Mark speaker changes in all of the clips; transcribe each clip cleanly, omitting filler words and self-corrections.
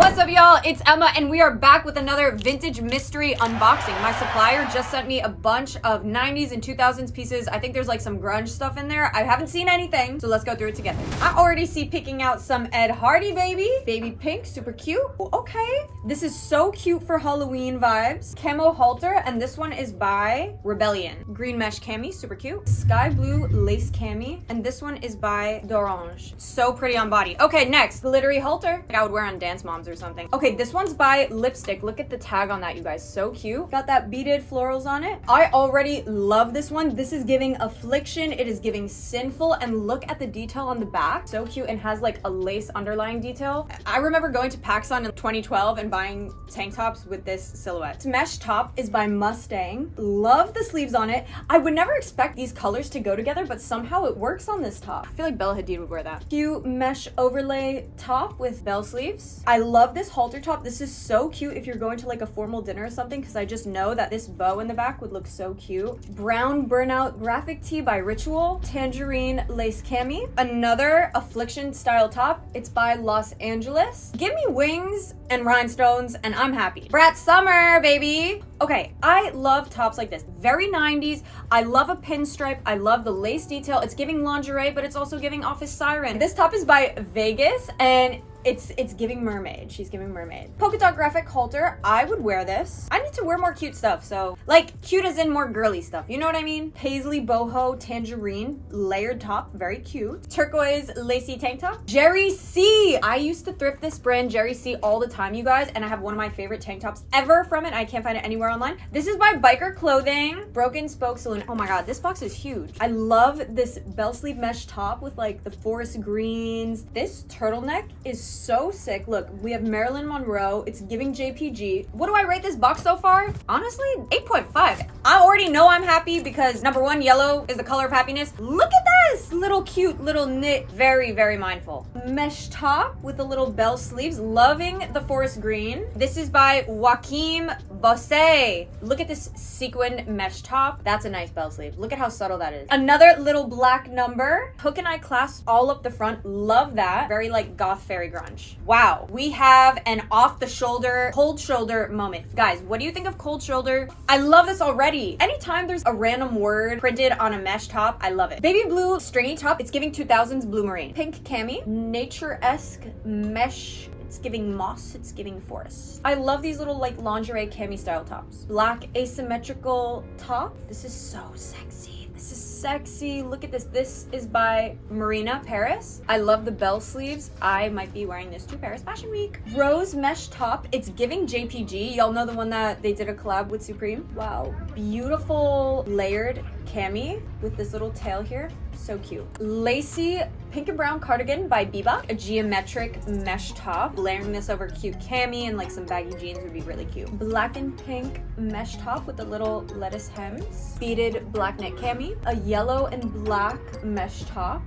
Speaker 1: What's up, y'all? It's Emma, and we are back with another vintage mystery unboxing. My supplier just sent me a bunch of 90s and 2000s pieces. I think there's like some grunge stuff in there. I haven't seen anything, so let's go through it together. I already see picking out some Ed Hardy, baby pink, super cute. Okay, this is so cute for Halloween vibes. Camo halter, and this one is by Rebellion. Green mesh cami, super cute. Sky blue lace cami, and this one is by D'Orange. So pretty on body. Okay, next, glittery halter. I would wear on Dance Moms or something. Okay, this one's by Lipstick. Look at the tag on that, you guys. So cute. Got that beaded florals on it. I already love this one. This is giving affliction. It is giving sinful, and look at the detail on the back. So cute, and has like a lace underlying detail. I remember going to PacSun in 2012 and buying tank tops with this silhouette. This mesh top is by Mustang. Love the sleeves on it. I would never expect these colors to go together, but somehow it works on this top. I feel like Bella Hadid would wear that. Cute mesh overlay top with bell sleeves. I love this halter top. This is so cute if you're going to like a formal dinner or something, because I just know that this bow in the back would look so cute. Brown burnout graphic tee by Ritual. Tangerine lace cami. Another affliction style top. It's by Los Angeles. Give me wings and rhinestones and I'm happy. Brat summer, baby. Okay, I love tops like this. Very 90s. I love a pinstripe. I love the lace detail. It's giving lingerie, but it's also giving office siren. This top is by Vegas, and it's giving mermaid. She's giving mermaid. Polka dot graphic halter. I would wear this. I need to wear more cute stuff, so like cute as in more girly stuff. You know what I mean? Paisley boho tangerine layered top. Very cute. Turquoise lacy tank top. Jerry C. I used to thrift this brand Jerry C all the time, you guys, and I have one of my favorite tank tops ever from it. I can't find it anywhere online. This is by Biker Clothing. Broken Spoke Saloon. Oh my god, this box is huge. I love this bell sleeve mesh top with like the forest greens. This turtleneck is so sick. Look, we have Marilyn Monroe. It's giving JPG. What do I rate this box so far? Honestly, 8.5. I already know I'm happy because number one, yellow is the color of happiness. Look at this little cute little knit. Very, very mindful. Mesh top with the little bell sleeves. Loving the forest green. This is by Joaquim Bosse. Look at this sequin mesh top. That's a nice bell sleeve. Look at how subtle that is. Another little black number. Hook and eye clasp all up the front. Love that. Very like goth fairy grunge. Wow, we have an off the shoulder, cold shoulder moment. Guys, what do you think of cold shoulder? I love this already. Anytime there's a random word printed on a mesh top, I love it. Baby blue stringy top. It's giving 2000s blue marine. Pink cami. Nature-esque mesh. It's giving moss, it's giving forest. I love these little like lingerie cami style tops. Black asymmetrical top. This is so sexy. This is sexy. Look at this. This is by Marina Paris. I love the bell sleeves. I might be wearing this to Paris Fashion Week. Rose mesh top. It's giving JPG. Y'all know the one that they did a collab with Supreme? Wow. Beautiful layered cami with this little tail here. So cute. Lacy pink and brown cardigan by Bebop. A geometric mesh top. Layering this over cute cami and like some baggy jeans would be really cute. Black and pink mesh top with the little lettuce hems. Beaded black knit cami. A yellow and black mesh top.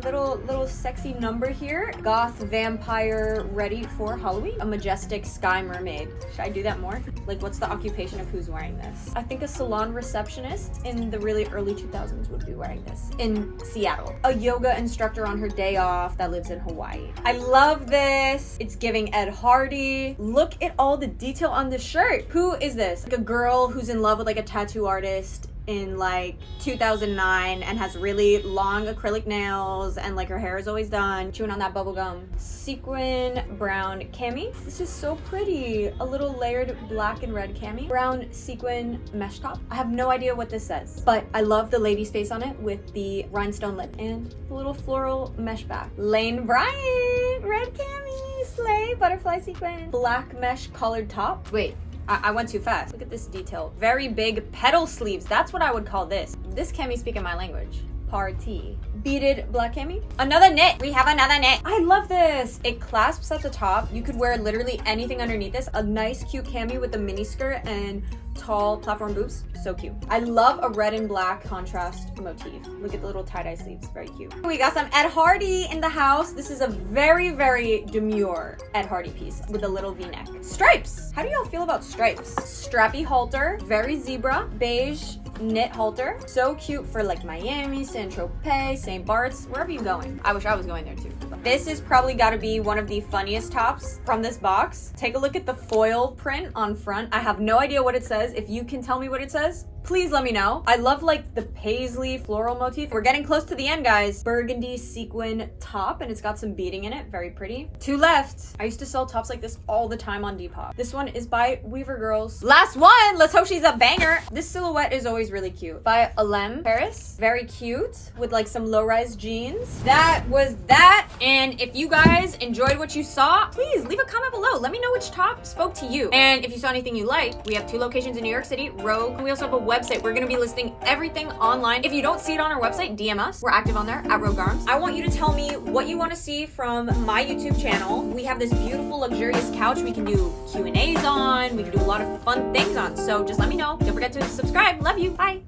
Speaker 1: Little sexy number here. Goth vampire ready for Halloween. A majestic sky mermaid. Should I do that more? Like, what's the occupation of who's wearing this? I think a salon receptionist in the really early 2000s would be wearing this in Seattle. A yoga instructor on her day off that lives in Hawaii. I love this. It's giving Ed Hardy. Look at all the detail on this shirt. Who is this? Like a girl who's in love with like a tattoo artist in like 2009 and has really long acrylic nails and like her hair is always done, chewing on that bubble gum. Sequin brown cami. This is so pretty. A little layered black and red cami. Brown sequin mesh top. I have no idea what this says, but I love the lady's face on it with the rhinestone lip and the little floral mesh back. Lane Bryant, red cami, slay, butterfly sequin. Black mesh colored top. Wait, I went too fast. Look at this detail. Very big petal sleeves. That's what I would call this. This cami speaking my language. Party. Beaded black cami. Another knit. We have another knit. I love this. It clasps at the top. You could wear literally anything underneath this. A nice cute cami with a mini skirt and tall platform boobs. So cute. I love a red and black contrast motif. Look at the little tie-dye sleeves. Very cute. We got some Ed Hardy in the house. This is a very, very demure Ed Hardy piece with a little V-neck. Stripes. How do y'all feel about stripes? Strappy halter. Very zebra. Beige knit halter. So cute for like Miami, Saint-Tropez, St. Bart's, wherever you're going. I wish I was going there too. This is probably gotta be one of the funniest tops from this box. Take a look at the foil print on front. I have no idea what it says. If you can tell me what it says, please let me know. I love like the paisley floral motif. We're getting close to the end, guys. Burgundy sequin top, and it's got some beading in it. Very pretty. 2 left. I used to sell tops like this all the time on Depop. This one is by Weaver Girls. Last one. Let's hope she's a banger. This silhouette is always really cute. By Alem Paris. Very cute with like some low-rise jeans. That was that. And if you guys enjoyed what you saw, please leave a comment below. Let me know which top spoke to you. And if you saw anything you liked, we have 2 locations in New York City, Rogue. And we also have a website. We're gonna be listing everything online. If you don't see it on our website, DM us. We're active on there at Rogue Arms. I want you to tell me what you want to see from my YouTube channel. We have this beautiful, luxurious couch we can do Q&As on. We can do a lot of fun things on. So just let me know. Don't forget to subscribe. Love you. Bye.